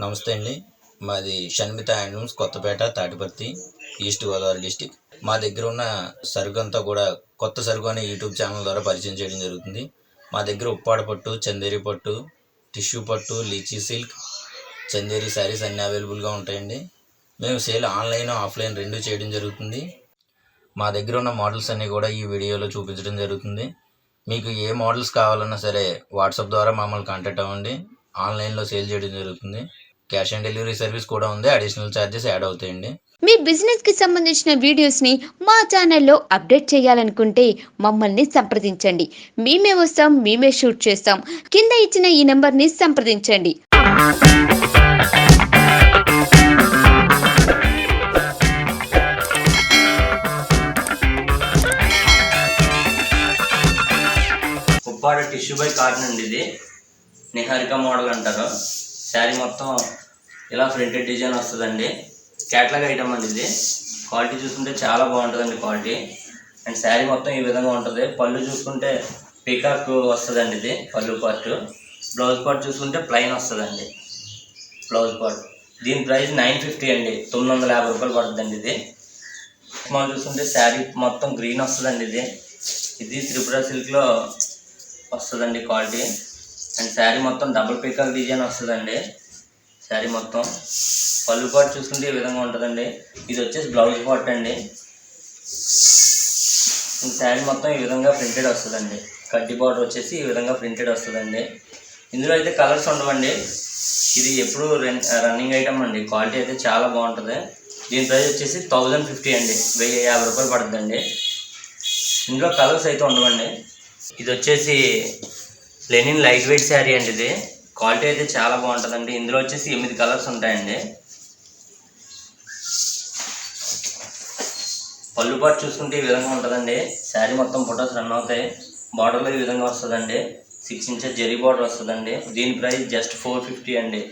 నమస్తే అండి. మాది Shanmitha handlooms Kothapeta Tatiparthi east Godavari district. మా దగ్గర ఉన్న సరుకు అంతా కూడా కొత్త సరుకు అనే యూట్యూబ్ ఛానల్ ద్వారా పరిచయం చేయడం జరుగుతుంది. మా దగ్గర ఉప్పాడ పట్టు, చందేరి పట్టు, టిష్యూ పట్టు, లీచీ సిల్క్, చందేరి శారీస్ అన్నీ అవైలబుల్గా ఉంటాయండి. మేము సేల్ ఆన్లైన్ ఆఫ్లైన్ రెండు చేయడం జరుగుతుంది. మా దగ్గర ఉన్న మోడల్స్ అన్నీ కూడా ఈ వీడియోలో చూపించడం జరుగుతుంది. మీకు ఏ మోడల్స్ కావాలన్నా సరే వాట్సాప్ ద్వారా మమ్మల్ని కాంటాక్ట్ అవ్వండి. ఆన్లైన్లో సేల్ చేయడం జరుగుతుంది. క్యాష్ ఆన్ డెలివరీ సర్వీస్ కూడా ఉంది. అడిషనల్ ఛార్జెస్ యాడ్ అవుతాయండి. మీ బిజినెస్ కి సంబంధించిన వీడియోస్ ని మా ఛానల్లో అప్డేట్ చేయాలనుకుంటే మమ్మల్ని సంప్రదించండి. మేమే వస్తాం, మేమే షూట్ చేస్తాం. కింద ఇచ్చిన ఈ నెంబర్ ని సంప్రదించండి. ఉప్పాడ టిష్యూ బై కాటన్ అండి. ఇది నిహారిక మోడల్ అంటారు. శారీ మొత్తం ఇలా ప్రింటెడ్ డిజైన్ వస్తుందండి. క్యాటలాగ్ ఐటమ్ అండి. ఇది క్వాలిటీ చూసుకుంటే చాలా బాగుంటుందండి క్వాలిటీ. అండ్ శారీ మొత్తం ఈ విధంగా ఉంటుంది. పళ్ళు చూసుకుంటే పీకాక్ వస్తుందండి. ఇది పళ్ళు పార్ట్. బ్లౌజ్ పార్ట్ చూసుకుంటే ప్లెయిన్ వస్తుందండి బ్లౌజ్ పార్ట్. దీని ప్రైస్ 950 అండి. 950 రూపాయలు పడుతుందండి. ఇది స్మాల్ చూసుకుంటే శారీ మొత్తం గ్రీన్ వస్తుందండి. ఇది త్రిపుర సిల్క్లో వస్తుందండి క్వాలిటీ. అండ్ శారీ మొత్తం డబుల్ పీకాక్ డిజైన్ వస్తుందండి. శారీ మొత్తం పళ్ళు పార్ట్ చూసుకుంటే ఈ విధంగా ఉంటుందండి. ఇది వచ్చేసి బ్లౌజ్ పార్ట్ అండి. శారీ మొత్తం ఈ విధంగా ప్రింటెడ్ వస్తుందండి. కడ్డీ బార్డర్ వచ్చేసి ఈ విధంగా ప్రింటెడ్ వస్తుందండి. ఇందులో అయితే కలర్స్ ఉండవండి. ఇది ఎప్పుడు రన్నింగ్ ఐటమ్ అండి. క్వాలిటీ అయితే చాలా బాగుంటుంది. దీని ప్రైస్ వచ్చేసి 1050 అండి. 1050 రూపాయలు పడుతుందండి. ఇందులో కలర్స్ అయితే ఉండవండి. ఇది వచ్చేసి లెనిన్ లైట్ వెయిట్ శారీ అండి. ఇది క్వాలిటీ అయితే చాలా బాగుంటుందండి. ఇందులో వచ్చేసి 8 కలర్స్ ఉంటాయండి. పళ్ళు పాటు చూసుకుంటే ఈ విధంగా ఉంటుందండి. శారీ మొత్తం ఫొటోస్ రన్ అవుతాయి. బార్డర్లో ఈ విధంగా వస్తుందండి. 6 ఇంచెస్ జరీ బార్డర్ వస్తుందండి. దీని ప్రైస్ జస్ట్ 450 అండి.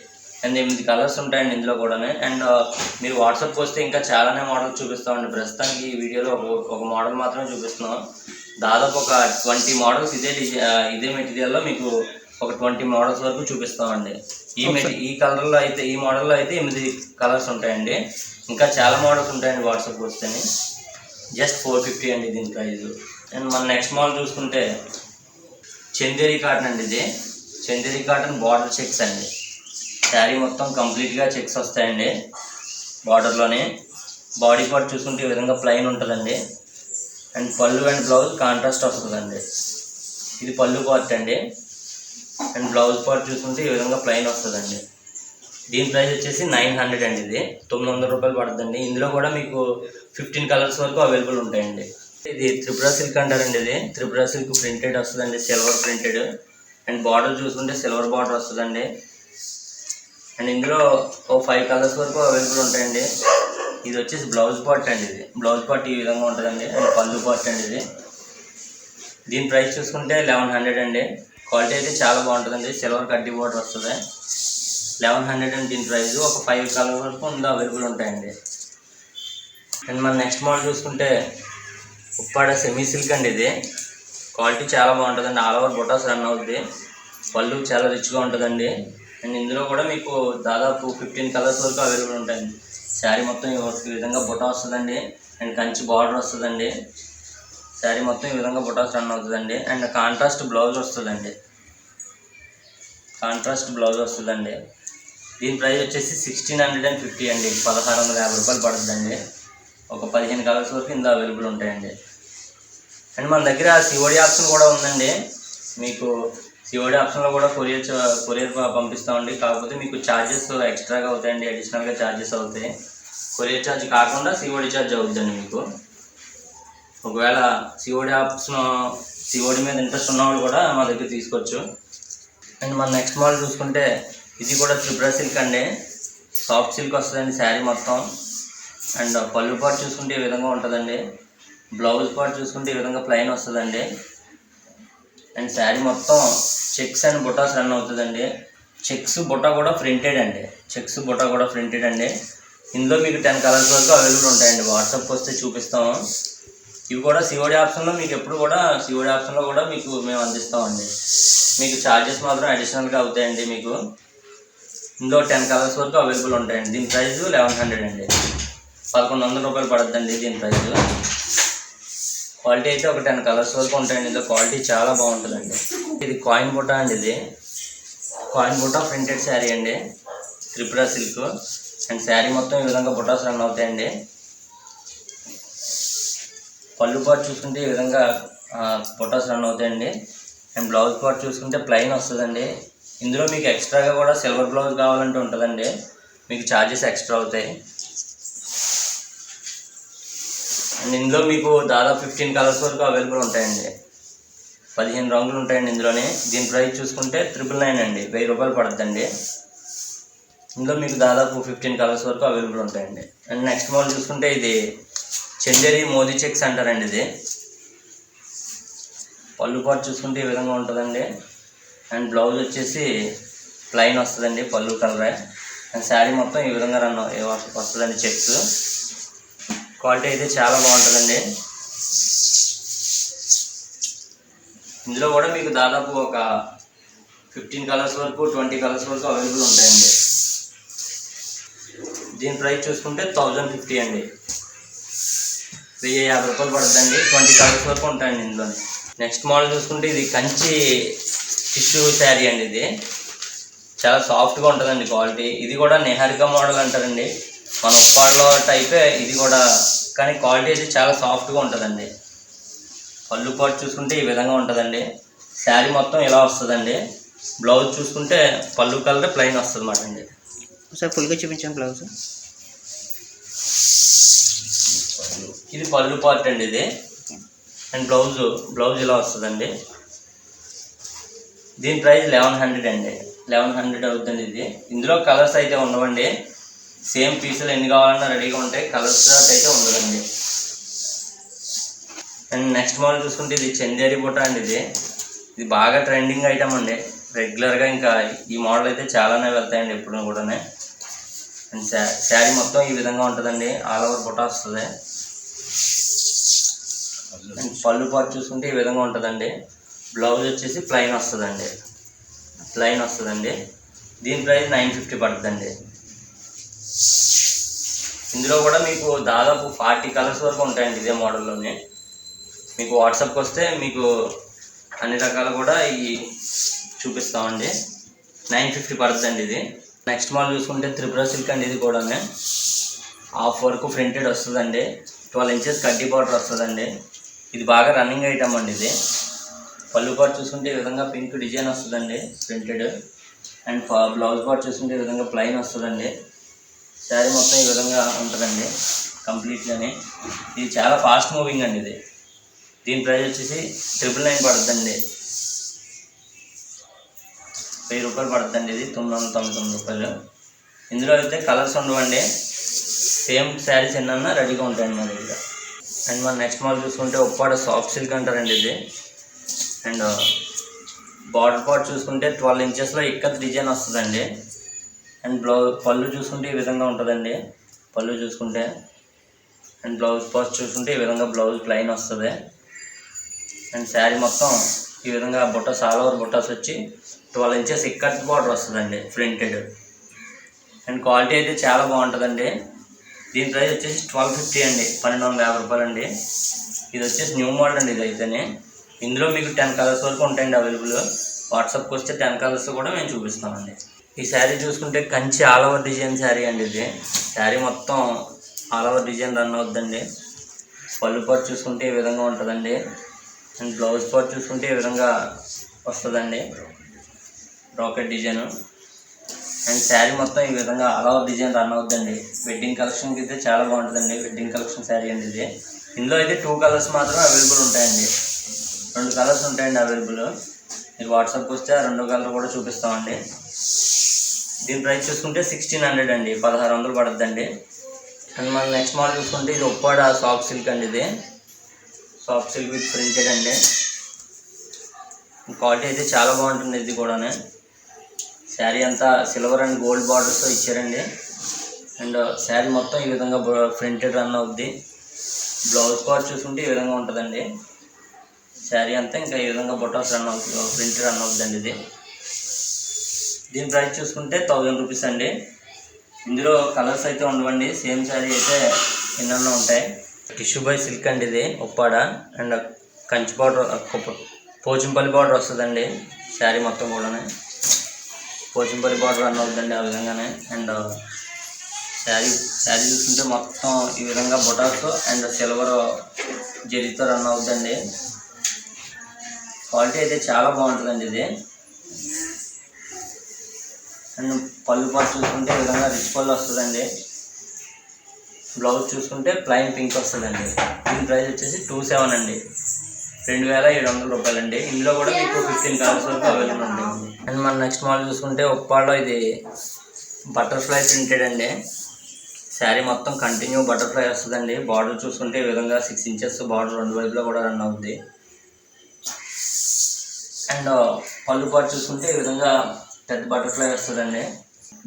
అండ్ 8 కలర్స్ ఉంటాయండి ఇందులో కూడా. అండ్ మీరు వాట్సాప్కి వస్తే ఇంకా చాలానే మోడల్స్ చూపిస్తామండి. ప్రస్తుతానికి ఈ వీడియోలో ఒక మోడల్ మాత్రమే చూపిస్తున్నాం. దాదాపు ఒక 20 మోడల్స్ ఇదే మెటీరియల్లో మీకు ఒక 20 మోడల్స్ వరకు చూపిస్తామండి. ఈ కలర్లో అయితే ఈ మోడల్లో అయితే 8 కలర్స్ ఉంటాయండి. ఇంకా చాలా మోడల్స్ ఉంటాయండి వాట్సాప్కి వస్తేనే. జస్ట్ 450 అండి దీని ప్రైస్. అండ్ మన నెక్స్ట్ మోడల్ చూసుకుంటే చందేరి కాటన్ అండి. ఇది చందేరి కాటన్ బార్డర్ చెక్స్ అండి. శారీ మొత్తం కంప్లీట్గా చెక్స్ వస్తాయండి బార్డర్లోనే. బాడీ పార్ట్ చూసుకుంటే ఈ విధంగా ప్లెయిన్ ఉంటుందండి. అండ్ పళ్ళు అండ్ బ్లౌజ్ కాంట్రాస్ట్ వస్తుందండి. ఇది పళ్ళు పార్ట్ అండి. అండ్ బ్లౌజ్ పార్ట్ చూసుకుంటే ఈ విధంగా ప్లెయిన్ వస్తుందండి. దీని ప్రైస్ వచ్చేసి 900 అండి. ఇది 900 రూపాయలు పడుతుందండి. ఇందులో కూడా మీకు 15 కలర్స్ వరకు అవైలబుల్ ఉంటాయండి. ఇది త్రిపుర సిల్క్ అంటారండి. ఇది త్రిపుర సిల్క్ ప్రింటెడ్ వస్తుందండి. Silver printed. అండ్ బార్డర్ చూసుకుంటే సిల్వర్ బార్డర్ వస్తుందండి. అండ్ ఇందులో 5 కలర్స్ వరకు అవైలబుల్ ఉంటాయండి. ఇది వచ్చేసి బ్లౌజ్ పార్ట్ అండి. ఇది బ్లౌజ్ పార్ట్ ఈ విధంగా ఉంటుందండి. అండ్ పళ్ళు పార్ట్ అండి. ఇది దీని ప్రైస్ చూసుకుంటే 1100 అండి. క్వాలిటీ అయితే చాలా బాగుంటుందండి. సిల్వర్ కడ్డీ బార్డర్ వస్తుంది. 1100 అండి దీని ప్రైస్. ఒక 5 కలర్ వరకు ఇందులో అవైలబుల్ ఉంటాయండి. అండ్ మన నెక్స్ట్ మోడల్ చూసుకుంటే ఉప్పాడ సెమీ సిల్క్ అండి. ఇది క్వాలిటీ చాలా బాగుంటుందండి. ఆల్ ఓవర్ బొటాస్ రన్ అవుతుంది. పళ్ళు చాలా రిచ్గా ఉంటుందండి. అండ్ ఇందులో కూడా మీకు దాదాపు 15 కలర్స్ వరకు అవైలబుల్ ఉంటాయండి. శారీ మొత్తం ఈ విధంగా బుట్ట వస్తుందండి. అండ్ కంచి బార్డర్ వస్తుందండి. శారీ మొత్తం ఈ విధంగా బుటాస్ రన్ అవుతుందండి. అండ్ కాంట్రాస్ట్ బ్లౌజ్ వస్తుందండి. కాంట్రాస్ట్ బ్లౌజ్ వస్తుందండి. దీని ప్రైస్ వచ్చేసి 1650 అండి. 1650 రూపాయలు పడుతుందండి. ఒక 15 కలర్స్ వరకు ఇందులో అవైలబుల్ ఉంటాయండి. అండ్ మన దగ్గర సిఓడి ఆప్షన్ కూడా ఉందండి. మీకు సిఓడి ఆప్షన్లో కూడా కొరియర్ పంపిస్తామండి. కాకపోతే మీకు ఛార్జెస్ ఎక్స్ట్రాగా అవుతాయండి. అడిషనల్గా ఛార్జెస్ అవుతాయి. కొరియర్ ఛార్జ్ కాకుండా సిఓడి ఛార్జ్ అవుతుందండి మీకు. ఒకవేళ సిఓడి మీద ఇంట్రెస్ట్ ఉన్నవాళ్ళు కూడా మా దగ్గర తీసుకోవచ్చు. అండ్ మన నెక్స్ట్ మోడల్ చూసుకుంటే ఇది కూడా త్రిపుర సిల్క్ అండి. సాఫ్ట్ సిల్క్ వస్తుందండి శారీ మొత్తం. అండ్ పళ్ళు పార్ట్ చూసుకుంటే ఈ విధంగా ఉంటుందండి. బ్లౌజ్ పార్ట్ చూసుకుంటే ఈ విధంగా ప్లెయిన్ వస్తుందండి. అండ్ శారీ మొత్తం చెక్స్ అండ్ బుటాస్ రన్ అవుతుందండి. చెక్స్ బుటా కూడా ప్రింటెడ్ అండి. ఇందులో మీకు 10 కలర్స్ వరకు అవైలబుల్ ఉంటాయండి. వాట్సాప్కి వస్తే చూపిస్తాము. ఇవి కూడా సిఓడి ఆప్షన్లో మీకు ఎప్పుడు కూడా సిఓడి ఆప్షన్లో కూడా మీకు మేము అందిస్తామండి. మీకు ఛార్జెస్ మాత్రం అడిషనల్గా అవుతాయండి మీకు. ఇందులో 10 కలర్స్ వరకు అవైలబుల్ ఉంటాయండి. దీని ప్రైస్ 1100 అండి, 1100 రూపాయలు పడుతుందండి దీని ప్రైస్. క్వాలిటీ అయితే ఒక 10 కలర్స్ వరకు ఉంటాయండి. ఇందులో క్వాలిటీ చాలా బాగుంటుందండి. ఇది కాయిన్ బుట్ట అండి, ఇది కాయిన్ బుట్ట ప్రింటెడ్ శారీ అండి, త్రిపుర సిల్క్. అండ్ శారీ మొత్తం ఈ విధంగా బుట్టాస్ రన్ అవుతాయండి. పళ్ళు పాటు చూసుకుంటే ఈ విధంగా బుట్టాస్ రన్ అవుతాయండి. అండ్ బ్లౌజ్ పార్ట్ చూసుకుంటే ప్లెయిన్ వస్తుందండి. ఇందులో మీకు ఎక్స్ట్రాగా కూడా సిల్వర్ బ్లౌజ్ కావాలంటే ఉంటుందండి, మీకు ఛార్జెస్ ఎక్స్ట్రా అవుతాయి. అండ్ ఇందులో మీకు దాదాపు 15 కలర్స్ వరకు అవైలబుల్ ఉంటాయండి, 15 రంగులు ఉంటాయండి ఇందులోనే. దీని ప్రైస్ చూసుకుంటే 999 అండి, 1000 రూపాయలు పడుతుందండి. ఇందులో మీకు దాదాపు 15 కలర్స్ వరకు అవైలబుల్ ఉంటాయండి. అండ్ నెక్స్ట్ మోడల్ చూసుకుంటే ఇది చందేరి మోదీ చెక్స్ అంటారండి. ఇది పళ్ళు పాటు చూసుకుంటే ఈ విధంగా ఉంటుందండి. అండ్ బ్లౌజ్ వచ్చేసి ప్లెయిన్ వస్తుందండి, పళ్ళు కలరే. అండ్ శారీ మొత్తం ఈ విధంగా వస్తుందండి చెక్స్. క్వాలిటీ అయితే చాలా బాగుంటుందండి. ఇందులో కూడా మీకు దాదాపు ఒక 15 కలర్స్ వరకు 20 కలర్స్ వరకు అవైలబుల్ ఉంటాయండి. దీని ప్రైస్ చూసుకుంటే 1050 అండి, 1050 రూపాయలు పడుతుందండి. 20 కలర్స్ వరకు ఉంటాయండి ఇందులో. నెక్స్ట్ మోడల్ చూసుకుంటే ఇది కంచి టిష్యూ శారీ అండి. ఇది చాలా సాఫ్ట్గా ఉంటుందండి క్వాలిటీ. ఇది కూడా నిహారిక మోడల్ అంటారండి, మన ఉప్పాడలో టైపే ఇది కూడా, కానీ క్వాలిటీ అయితే చాలా సాఫ్ట్గా ఉంటుందండి. పళ్ళు పాటు చూసుకుంటే ఈ విధంగా ఉంటుందండి. శారీ మొత్తం ఇలా వస్తుందండి. బ్లౌజ్ చూసుకుంటే పళ్ళు కలర్ ప్లెయిన్ వస్తుంది అన్నమాట అండి. సార్ ఫుల్గా చూపించాను బ్లౌజ్. ఇది పళ్ళు పార్ట్ అండి ఇది. అండ్ బ్లౌజ్ ఇలా వస్తుందండి. దీని ప్రైస్ 1100 అండి, 1100 అవుతుంది ఇది. ఇందులో కలర్స్ అయితే ఉండవండి, సేమ్ పీసులు ఎన్ని కావాలన్నా రెడీగా ఉంటాయి, కలర్స్ అయితే ఉండదండి. అండ్ నెక్స్ట్ మోడల్ చూసుకుంటే ఇది చందేరి బుట్ట అండి. ఇది బాగా ట్రెండింగ్ ఐటమ్ అండి, రెగ్యులర్గా ఇంకా ఈ మోడల్ అయితే చాలానే వెళ్తాయండి ఎప్పుడు కూడా. అండ్ శారీ మొత్తం ఈ విధంగా ఉంటుందండి, ఆల్ ఓవర్ బుట్ట వస్తుంది. అండ్ పళ్ళు పాటు చూసుకుంటే ఈ విధంగా ఉంటుందండి. బ్లౌజ్ వచ్చేసి ప్లెయిన్ వస్తుందండి. దీని ప్రైస్ 950 పడుతుందండి. ఇందులో కూడా మీకు దాదాపు 40 కలర్స్ వరకు ఉంటాయండి ఇదే మోడల్లోనే. మీకు వాట్సాప్కి వస్తే మీకు అన్ని రకాలు కూడా ఈ చూపిస్తామండి. 950 పడుతుందండి ఇది. నెక్స్ట్ మోడల్ చూసుకుంటే త్రిపుర సిల్క్ అండి. ఇది కూడా హాఫ్ వరకు ప్రింటెడ్ వస్తుందండి, 12 ఇంచెస్ కడ్డీ బార్డర్ వస్తుందండి. ఇది బాగా రన్నింగ్ ఐటమ్ అండి ఇది. పళ్ళు పాటు చూసుకుంటే ఈ విధంగా పింక్ డిజైన్ వస్తుందండి ప్రింటెడ్. అండ్ బ్లౌజ్ పాటు చూసుకుంటే ఈ విధంగా ప్లెయిన్ వస్తుందండి. శారీ మొత్తం ఈ విధంగా ఉంటుందండి కంప్లీట్గానే. ఇది చాలా ఫాస్ట్ మూవింగ్ అండి ఇది. దీని ప్రైస్ వచ్చేసి 999 పడుతుందండి, 1000 రూపాయలు పడుతుందండి. ఇది 999 రూపాయలు. ఇందులో అయితే కలర్స్ ఉండవండి, సేమ్ శారీస్ ఎన్నన్నా రెడీగా ఉంటాయండి మా దగ్గర. అండ్ మన నెక్స్ట్ మోడల్ చూసుకుంటే ఉప్పాడ సాఫ్ట్ సిల్క్ అంటారండి ఇది. అండ్ బార్డర్ పార్ట్ చూసుకుంటే 12 ఇంచెస్లో ఇక్కత్ డిజైన్ వస్తుందండి. అండ్ పళ్ళు చూసుకుంటే ఈ విధంగా ఉంటుందండి, పళ్ళు చూసుకుంటే. అండ్ బ్లౌజ్ పార్ట్ చూసుకుంటే ఈ విధంగా బ్లౌజ్ ప్లెయిన్ వస్తుంది. అండ్ శారీ మొత్తం ఈ విధంగా బుట్టాస్ ఆల్ ఓవర్ బుట్టాస్ వచ్చి 12 ఇంచెస్ ఇక్కత్ బార్డర్ వస్తుందండి ప్రింటెడ్. అండ్ క్వాలిటీ అయితే చాలా బాగుంటుందండి. దీని ప్రైస్ వచ్చేసి 1250 అండి, 1250 రూపాయలు అండి. ఇది వచ్చేసి న్యూ మోడల్ అండి ఇది అయితేనే. ఇందులో మీకు 10 కలర్స్ వరకు ఉంటాయండి అవైలబుల్. వాట్సాప్కి వస్తే 10 కలర్స్ కూడా మేము చూపిస్తామండి. ఈ శారీ చూసుకుంటే Kanchi all over design sari అండి ఇది. శారీ మొత్తం ఆల్ ఓవర్ డిజైన్ రన్ అవుతుందండి. పళ్ళు పాటు చూసుకుంటే ఈ విధంగా ఉంటుందండి. అండ్ బ్లౌజ్ పాటు చూసుకుంటే ఈ విధంగా వస్తుందండి, రాకెట్ డిజైన్. అండ్ శారీ మొత్తం ఈ విధంగా ఆల్ ఓవర్ డిజైన్ రన్ అవుతుందండి. వెడ్డింగ్ కలెక్షన్కి అయితే చాలా బాగుంటుందండి, వెడ్డింగ్ కలెక్షన్ శారీ అండి ఇది. ఇందులో అయితే 2 కలర్స్ మాత్రం అవైలబుల్ ఉంటాయండి, 2 కలర్స్ ఉంటాయండి అవైలబుల్. మీరు వాట్సాప్కి వస్తే ఆ 2 కలర్ కూడా చూపిస్తామండి. దీని ప్రైస్ చూసుకుంటే 1600 అండి, 1600 పడుతుందండి. అండ్ మన నెక్స్ట్ మోడల్ చూసుకుంటే ఇది ఉప్పాడ సాఫ్ట్ సిల్క్ అండి. ఇది సాఫ్ట్ సిల్క్ విత్ ప్రింటెడ్ అండి. క్వాలిటీ అయితే చాలా బాగుంటుంది. ఇది కూడా శారీ అంతా సిల్వర్ అండ్ గోల్డ్ బార్డర్స్తో ఇచ్చారండి. అండ్ శారీ మొత్తం ఈ విధంగా ప్రింటెడ్ రన్ అవుద్ది. బ్లౌజ్ పార్ట్ చూసుకుంటే ఈ విధంగా ఉంటుందండి. శారీ అంతా ఇంకా ఈ విధంగా బొటాస్ రన్ అవుతుంది, ప్రింటెడ్ రన్ అవుతుందండి ఇది. దీని ప్రైస్ చూసుకుంటే 1000 రూపీస్ అండి. ఇందులో కలర్స్ అయితే ఉండవండి, సేమ్ శారీ అయితే ఎన్నెన్నో ఉంటాయి. టిష్యూ బై సిల్క్ అండి ఇది Uppada, and Kanchi border Pochampally border వస్తుందండి. శారీ మొత్తం కూడా పోచంపల్లి బార్డర్ రన్ అవుతుందండి ఆ విధంగానే. అండ్ శారీ చూసుకుంటే మొత్తం ఈ విధంగా బొటాస్ అండ్ సిల్వర్ జరీతో రన్ అవుతుందండి. క్వాలిటీ అయితే చాలా బాగుంటుందండి ఇది. అండ్ పళ్ళు పాటు చూసుకుంటే ఈ విధంగా రిచ్ పళ్ళు వస్తుందండి. బ్లౌజ్ చూసుకుంటే ప్లెయిన్ పింక్ వస్తుందండి. దీని ప్రైస్ వచ్చేసి 27 అండి, 2700 రూపాయలండి. ఇందులో కూడా మీకు 15 కలర్స్ వరకు అవైలబుల్ ఉంటాయి. అండ్ మన నెక్స్ట్ మోడల్ చూసుకుంటే ఉప్పాడలో ఇది బటర్ఫ్లై ప్రింటెడ్ అండి. శారీ మొత్తం కంటిన్యూ బటర్ఫ్లై వస్తుందండి. బార్డర్ చూసుకుంటే ఈ విధంగా 6 ఇంచెస్ బార్డర్ రెండు వైపులో కూడా రన్ అవుతుంది. అండ్ పళ్ళు పాటు చూసుకుంటే ఈ విధంగా పెద్ద బటర్ఫ్లై వస్తుందండి.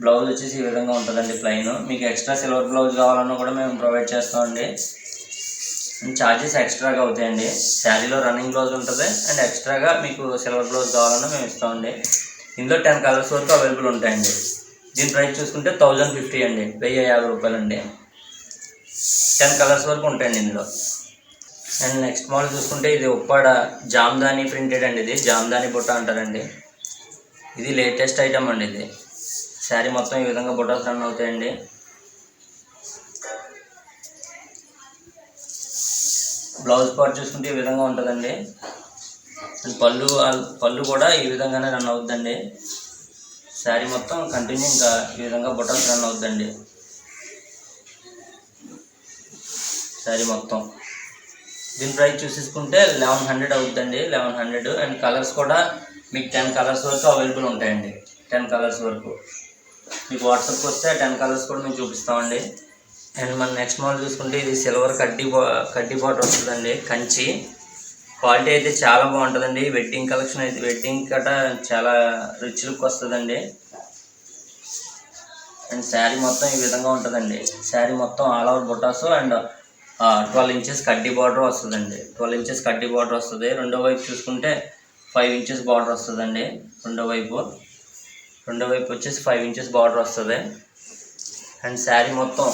బ్లౌజ్ వచ్చేసి ఈ విధంగా ఉంటుందండి ప్లెయిన్. మీకు ఎక్స్ట్రా సిల్వర్ బ్లౌజ్ కావాలన్నా కూడా మేము ప్రొవైడ్ చేస్తామండి. ఛార్జెస్ ఎక్స్ట్రాగా అవుతాయండి. శారీలో రన్నింగ్ బ్లౌజ్ ఉంటుంది, అండ్ ఎక్స్ట్రాగా మీకు సిల్వర్ బ్లౌజ్ కావాలన్నా మేము ఇస్తామండి. ఇందులో 10 కలర్స్ వరకు అవైలబుల్ ఉంటాయండి. దీని ప్రైస్ చూసుకుంటే 1050 అండి, 1050 రూపాయలండి. 10 కలర్స్ వరకు ఉంటాయండి ఇందులో. అండ్ నెక్స్ట్ మోడల్ చూసుకుంటే ఇది ఉప్పాడ జామ్దాని ప్రింటెడ్ అండి. ఇది జామ్దాని బుట్ట అంటారండి. ఇది లేటెస్ట్ ఐటమ్ అండి. ఇది శారీ మొత్తం ఈ విధంగా బుట్టాస్ రన్ అవుతాయండి. బ్లౌజ్ పార్ట్ చూసుకుంటే ఈ విధంగా ఉంటుందండి. అండ్ పళ్ళు కూడా ఈ విధంగానే రన్ అవుతుందండి. శారీ మొత్తం కంటిన్యూ ఇంకా ఈ విధంగా బుట్టాస్ రన్ అవుతుందండి శారీ మొత్తం. దీని ప్రైస్ చూసేసుకుంటే 1100 అవుతుందండి, 1100. అండ్ కలర్స్ కూడా మీకు 10 కలర్స్ వరకు అవైలబుల్ ఉంటాయండి. 10 కలర్స్ వరకు మీకు వాట్సాప్కి వస్తే 10 కలర్స్ కూడా మేము చూపిస్తామండి. అండ్ మన నెక్స్ట్ మోడల్ చూసుకుంటే ఇది సిల్వర్ కడ్డీ బార్డర్ వస్తుందండి, కంచి. క్వాలిటీ అయితే చాలా బాగుంటుందండి. వెడ్డింగ్ కలెక్షన్ అయితే వెడ్డింగ్ కట చాలా రిచ్ లుక్ వస్తుందండి. అండ్ శారీ మొత్తం ఈ విధంగా ఉంటుందండి. శారీ మొత్తం ఆల్ ఓవర్ బుటాసు అండ్ 12 ఇంచెస్ కడ్డీ బార్డర్ వస్తుందండి. 12 ఇంచెస్ కడ్డీ బార్డర్ వస్తుంది. రెండో వైపు చూసుకుంటే 5 ఇంచెస్ బార్డర్ వస్తుందండి. రెండో వైపు వచ్చేసి 5 ఇంచెస్ బార్డర్ వస్తుంది. అండ్ శారీ మొత్తం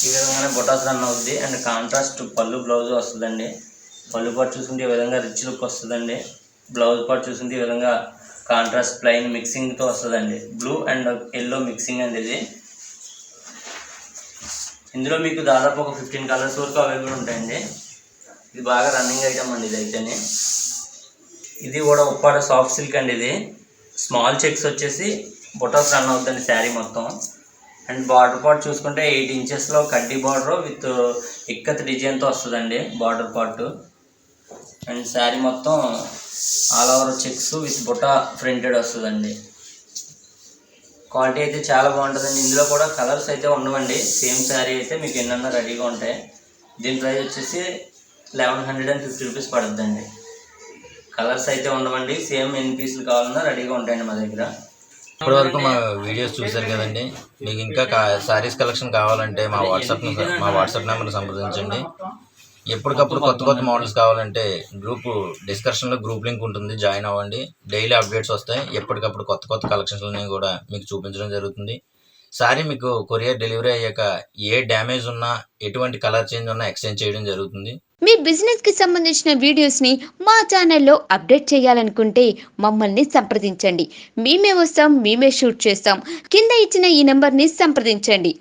ఈ విధంగానే బొటాస్ రన్ అవుతుంది. అండ్ కాంట్రాస్ట్ పళ్ళు బ్లౌజ్ వస్తుందండి. పళ్ళు పాటు చూసుకుంటే ఈ విధంగా రిచ్ లుక్ వస్తుందండి. బ్లౌజ్ పాటు చూసుకుంటే ఈ విధంగా కాంట్రాస్ట్ ప్లెయిన్ మిక్సింగ్తో వస్తుందండి. బ్లూ అండ్ ఎల్లో మిక్సింగ్ అండి ఇది. ఇందులో మీకు దాదాపు ఒక 15 కలర్స్ వరకు అవైలబుల్ ఉంటాయండి. ఇది బాగా రన్నింగ్ ఐటమ్ అండి. ఇది అయితేనే ఇది కూడా ఉప్పాడ సాఫ్ట్ సిల్క్ అండి. ఇది స్మాల్ చెక్స్ వచ్చేసి బొటాస్ రన్ అవుతుంది శారీ మొత్తం. అండ్ బార్డర్ పార్ట్ చూసుకుంటే 8 ఇంచెస్లో కడ్డీ బార్డర్ విత్ ఇక్కత్ డిజైన్తో వస్తుందండి బార్డర్ పార్ట్. అండ్ శారీ మొత్తం ఆల్ ఓవర్ చెక్స్ విత్ బుటా ప్రింటెడ్ వస్తుందండి. క్వాలిటీ అయితే చాలా బాగుంటుందండి. ఇందులో కూడా కలర్స్ అయితే ఉండవండి. సేమ్ శారీ అయితే మీకు ఎన్నన్నా రెడీగా ఉంటాయి. దీని ప్రైస్ వచ్చేసి 1150 రూపీస్ పడుతుందండి. కలర్స్ అయితే ఉండవండి. సేమ్ ఎన్ని పీసులు కావాలన్నా రెడీగా ఉంటాయండి మా దగ్గర. ఇప్పటివరకు మా వీడియోస్ చూశారు కదండి. మీకు ఇంకా శారీస్ కలెక్షన్ కావాలంటే మా వాట్సాప్ నెంబర్ని సంప్రదించండి. ఎప్పటికప్పుడు కొత్త మోడల్స్ కావాలంటే డిస్క్రిప్షన్లో గ్రూప్ లింక్ ఉంటుంది, జాయిన్ అవ్వండి. డైలీ అప్డేట్స్ వస్తాయి. ఎప్పటికప్పుడు కొత్త కలెక్షన్స్ కూడా మీకు చూపించడం జరుగుతుంది. సారీ మీకు కొరియర్ డెలివరీ అయ్యాక ఏ డ్యామేజ్ ఉన్నా, ఎటువంటి కలర్ చేంజ్ ఉన్నా ఎక్స్చేంజ్ చేయడం జరుగుతుంది. మీ బిజినెస్ కి సంబంధించిన వీడియోస్ ని మా ఛానల్లో అప్డేట్ చేయాలనుకుంటే మమ్మల్ని సంప్రదించండి. మేమే వస్తాం, మేమే షూట్ చేస్తాం. కింద ఇచ్చిన ఈ నెంబర్ ని సంప్రదించండి.